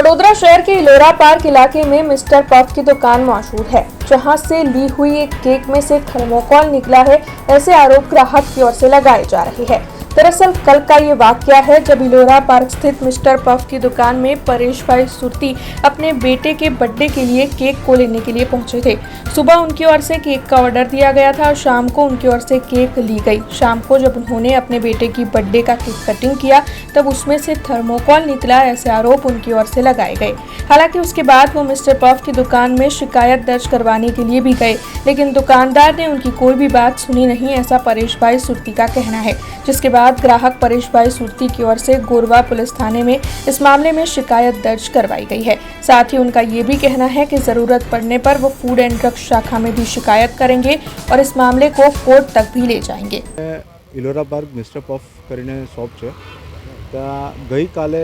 वडोदरा शहर के इलोरा पार्क इलाके में मिस्टर पफ की दुकान मौजूद है, जहां से ली हुई एक केक में से थर्मोकॉल निकला है। ऐसे आरोप ग्राहक की ओर से लगाए जा रहे हैं। दरअसल कल का ये वाकया है जब इलोरा पार्क स्थित मिस्टर पफ की दुकान में परेश भाई सुरती अपने बेटे के बर्थडे के लिए केक को लेने के लिए पहुंचे थे। सुबह उनकी ओर से केक का ऑर्डर दिया गया था और शाम को उनकी ओर से केक ली गई। शाम को जब उन्होंने अपने बेटे की बर्थडे का केक कटिंग किया तब उसमें से थर्मोकॉल निकला। ऐसे आरोप उनकी ओर से लगाए गए। हालांकि उसके बाद वो मिस्टर पफ की दुकान में शिकायत दर्ज करवाने के लिए भी गए, लेकिन दुकानदार ने उनकी कोई भी बात सुनी नहीं, ऐसा परेश भाई सुरती का कहना है। जिसके बाद ग्राहक परेश भाई सुरती की ओर से गोरवा पुलिस थाने में इस मामले में शिकायत दर्ज करवाई गई है। साथ ही उनका ये भी कहना है कि जरूरत पड़ने पर वो फूड एंड ड्रग शाखा में भी शिकायत करेंगे और इस मामले को कोर्ट तक भी ले जाएंगे। इलोरा पार्क मिस्टर पफ કરીને शॉप છે ત્યાં ગઈકાલે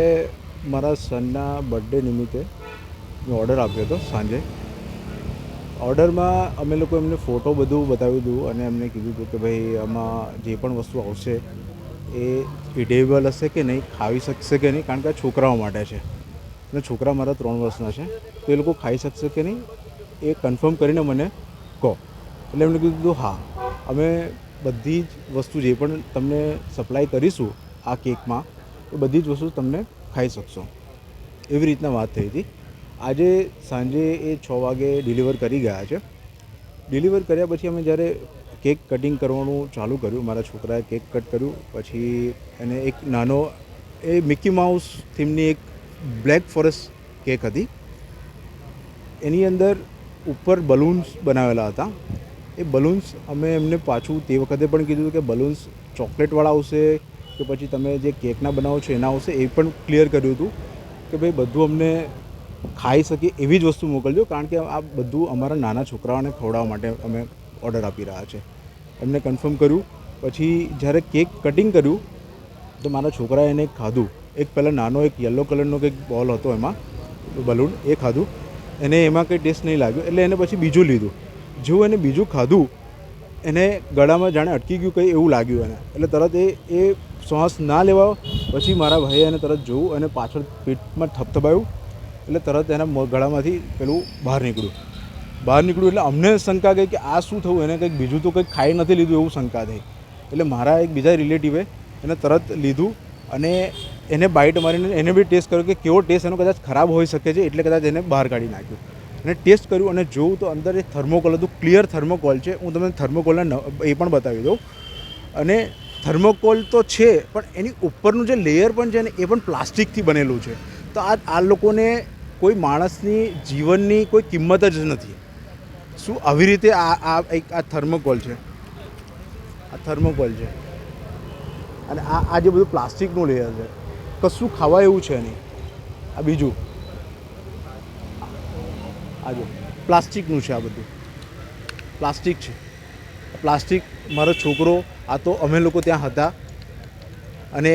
મારા સનના બર્થડે નિમિત્તે મેં ઓર્ડર આપ્યો હતો સાંજે। ઓર્ડરમાં અમે લોકો એમને ફોટો બધું બતાવ્યું હતું અને એમને કીધું હતું કે ભાઈ આમાં જે પણ વસ્તુ આવશે એ ઇટેબલ હશે કે નહીં, ખાવી શકશે કે નહીં, કારણ કે આ છોકરાઓ માટે છે અને છોકરા મારા 3 વર્ષના છે, તો એ લોકો ખાઈ શકશે કે નહીં એ કન્ફર્મ કરીને મને કહો। એટલે એમણે કીધું હા, અમે બધી જ વસ્તુ જે પણ તમને સપ્લાય કરીશું આ કેકમાં એ બધી જ વસ્તુ તમને ખાઈ શકશો, એવી રીતના વાત થઈ હતી। આજે સાંજે એ 6 વાગે ડિલિવર કરી ગયા છે। ડિલિવર કર્યા પછી અમે જ્યારે કેક કટિંગ કરવાનું ચાલુ કર્યું, મારા છોકરાએ કેક કટ કર્યું, પછી એને એક નાનો એ મિકી માઉસ થીમની એક બ્લેક ફોરેસ્ટ કેક હતી, એની અંદર ઉપર બલૂન્સ બનાવેલા હતા। એ બલૂન્સ અમે એમને પાછું તે વખતે પણ કીધું કે બલૂન્સ ચોકલેટવાળા આવશે કે પછી તમે જે કેકના બનાવો છો એના આવશે, એ પણ ક્લિયર કર્યું હતું કે ભાઈ બધું અમને ખાઈ શકીએ એવી જ વસ્તુ મોકલજો, કારણ કે આ બધું અમારા નાના છોકરાઓને ખવડાવવા માટે અમે ઓર્ડર આપી રહ્યા છે। એમને કન્ફર્મ કર્યું। પછી જ્યારે કેક કટિંગ કર્યું તો મારા છોકરાએ એને ખાધું। એક પહેલાં નાનો એક યલો કલરનો કંઈક બોલ હતો એમાં બલૂન, એ ખાધું, એને એમાં કંઈ ટેસ્ટ નહીં લાગ્યો એટલે એને પછી બીજું લીધું। જેવું એને બીજું ખાધું એને ગળામાં જાણે અટકી ગયું કંઈ એવું લાગ્યું એને, એટલે તરત એ શ્વાસ ના લેવા પછી મારા ભાઈએ એને તરત જોવું અને પાછળ પેટમાં થપથપાયું એટલે તરત એના ગળામાંથી પેલું બહાર નીકળ્યું એટલે અમને શંકા ગઈ કે આ શું થયું, એને કંઈક બીજું તો કંઈક ખાઈ નથી લીધું એવું શંકા થઈ। એટલે મારા એક બીજા રિલેટિવે એને તરત લીધું અને એને બાઇટ મારીને એને બી ટેસ્ટ કર્યો કે કેવો ટેસ્ટ એનો કદાચ ખરાબ હોઈ શકે છે, એટલે કદાચ એને બહાર કાઢી નાખ્યું અને ટેસ્ટ કર્યું અને જોઉં તો અંદર એ થર્મોકોલ હતું, ક્લિયર થર્મોકોલ છે। હું તમને થર્મોકોલના એ પણ બતાવી દઉં। અને થર્મોકોલ તો છે પણ એની ઉપરનું જે લેયર પણ છે ને એ પણ પ્લાસ્ટિકથી બનેલું છે। તો આ લોકોને કોઈ માણસની જીવનની કોઈ કિંમત જ નથી। શું આવી રીતે આ થર્મોકોલ છે, આ થર્મોકોલ છે અને આ જે બધું પ્લાસ્ટિકનું લેયર છે, કશું ખાવા એવું છે નહીં। આ બીજું આ જો પ્લાસ્ટિકનું છે, આ બધું પ્લાસ્ટિક છે। પ્લાસ્ટિક મારો છોકરો આ તો અમે લોકો ત્યાં હતા અને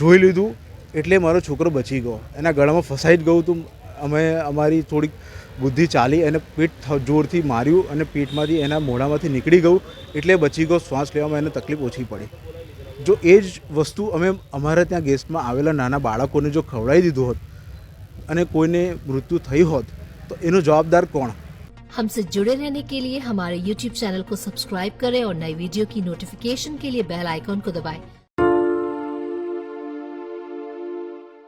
જોઈ લીધું એટલે મારો છોકરો બચી ગયો, એના ગળામાં ફસાઈ જ ગયું હતું। અમે અમારી થોડીક બુદ્ધિ ચાલી, એને પેટ જોરથી માર્યું અને પેટમાંથી એના મોઢામાંથી નીકળી ગયું એટલે બચી ગયો, શ્વાસ લેવામાં એને તકલીફ ઓછી પડી। જો એ જ વસ્તુ અમે અમારા ત્યાં ગેસ્ટમાં આવેલા નાના બાળકોને જો ખવડાવી દીધું હોત અને કોઈને મૃત્યુ થઈ હોત तो इनो जवाबदार कौन? हमसे जुड़े रहने के लिए हमारे YouTube चैनल को सब्सक्राइब करें और नई वीडियो की नोटिफिकेशन के लिए बेल आइकॉन को दबाएं।